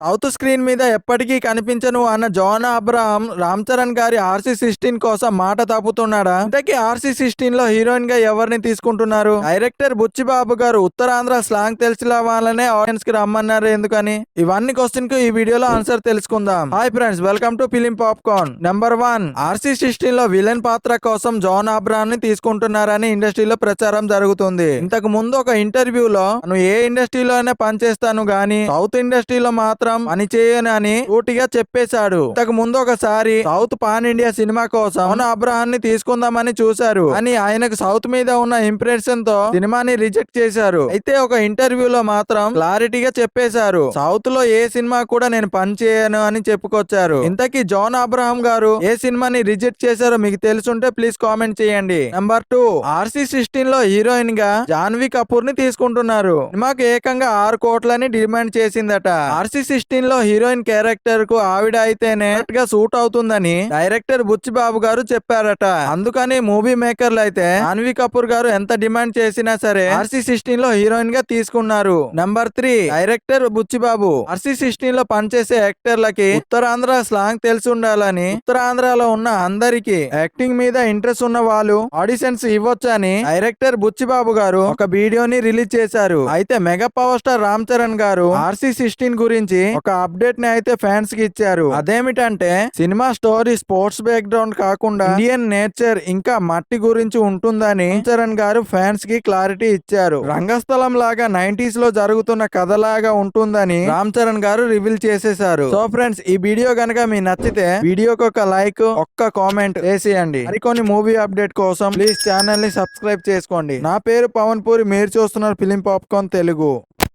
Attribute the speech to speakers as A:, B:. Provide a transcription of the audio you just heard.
A: South screen మీద ఎప్పటికీ కనిపించను అన్న జాన్ అబ్రహాం రామ్ చరణ్ గారి RC-16 కోసం మాట తప్పుతున్నాడా? ఇంతకీ RC-16 లో హీరోయిన్ గా ఎవరిని తీసుకుంటున్నారు? డైరెక్టర్ బుచ్చిబాబు గారు ఉత్తరాంధ్ర స్లాంగ్ తెలిసిన వాళ్ళనే ఆడియన్స్ కి రమ్మన్నారు ఎందుకని? ఇవన్నీ క్వశ్చన్ కు ఈ వీడియోలో ఆన్సర్ తెలుసుకుందాం. Hi friends, welcome to film popcorn. Number 1, RC-16 లో విలన్ పాత్ర కోసం జాన్ అబ్రహాం ని తీసుకుంటున్నారని ఇండస్ట్రీలో ప్రచారం జరుగుతుంది. ఇంతకు ముందు ఒక ఇంటర్వ్యూలో నేను ఏ ఇండస్ట్రీలో అయినా పనిచేస్తాను గానీ సౌత్ ఇండస్ట్రీలో మాత్రం పని చేయను అని పూర్తిగా చెప్పేశాడు. ఇంతకు ముందు ఒకసారి సౌత్ పాన్ ఇండియా సినిమా కోసం జాన్ అబ్రహాం ని తీసుకుందామని చూశారు, అని ఆయనకు సౌత్ మీద ఉన్న ఇంప్రెషన్ తో సినిమాని రిజెక్ట్ చేశారు. అయితే ఒక ఇంటర్వ్యూలో మాత్రం క్లారిటీగా చెప్పేశారు, సౌత్ లో ఏ సినిమా కూడా నేను పని చేయను అని చెప్పుకొచ్చారు. ఇంతకీ జాన్ అబ్రహాం గారు ఏ సినిమాని రిజెక్ట్ చేశారో మీకు తెలుసుంటే ప్లీజ్ కామెంట్ చేయండి. నెంబర్ 2, RC-16 లో హీరోయిన్ గా జాన్వీ కపూర్ ని తీసుకుంటున్నారు. సినిమాకు ఏకంగా 6 కోట్లని డిమాండ్ చేసిందట. RC-16 లో హీరోయిన్ క్యారెక్టర్ కు ఆవిడ అయితేనే గా సూట్ అవుతుందని డైరెక్టర్ బుచ్చిబాబు గారు చెప్పారట. అందుకని మూవీ మేకర్లు అయితే జాన్వీ కపూర్ గారు ఎంత డిమాండ్ చేసినా సరే RC-16 లో హీరోయిన్ గా తీసుకున్నారు. నెంబర్ 3, డైరెక్టర్ బుచ్చిబాబు RC-16 లో పనిచేసే యాక్టర్లకి ఉత్తరాంధ్ర స్లాంగ్ తెలిసి ఉండాలని, ఉత్తరాంధ్రలో ఉన్న అందరికి యాక్టింగ్ మీద ఇంట్రెస్ట్ ఉన్న వాళ్ళు ఆడిషన్స్ ఇవ్వొచ్చని డైరెక్టర్ బుచ్చిబాబు గారు ఒక వీడియోని రిలీజ్ చేశారు. అయితే mega power star Ram Charan గారు RC-16 గురించి ఒక అప్డేట్ ని అయితే ఫ్యాన్స్ కి ఇచ్చారు. అదేమిటంటే సినిమా స్టోరీ స్పోర్ట్స్ బ్యాక్గ్రౌండ్ కాకుండా ఇండియన్ నేచర్ ఇంకా మట్టి గురించి ఉంటుందని రామ్ చరణ్ గారు ఫ్యాన్స్ కి క్లారిటీ ఇచ్చారు. రంగస్థలం లాగా 90s లో జరుగుతున్న కథలాగా ఉంటుందని రామ్ చరణ్ గారు రివీల్ చేసేశారు. సో ఫ్రెండ్స్, ఈ వీడియో గనక మీకు నచ్చితే వీడియోకి ఒక లైక్, ఒక్క కామెంట్ చేసేయండి. మరికొన్ని మూవీ అప్డేట్ కోసం ప్లీజ్ ఛానల్ ని సబ్స్క్రైబ్ చేసుకోండి. నా పేరు పవన్ పూరి, మీరు చూస్తున్నారు ఫిలిం పాప్కార్న్ తెలుగు.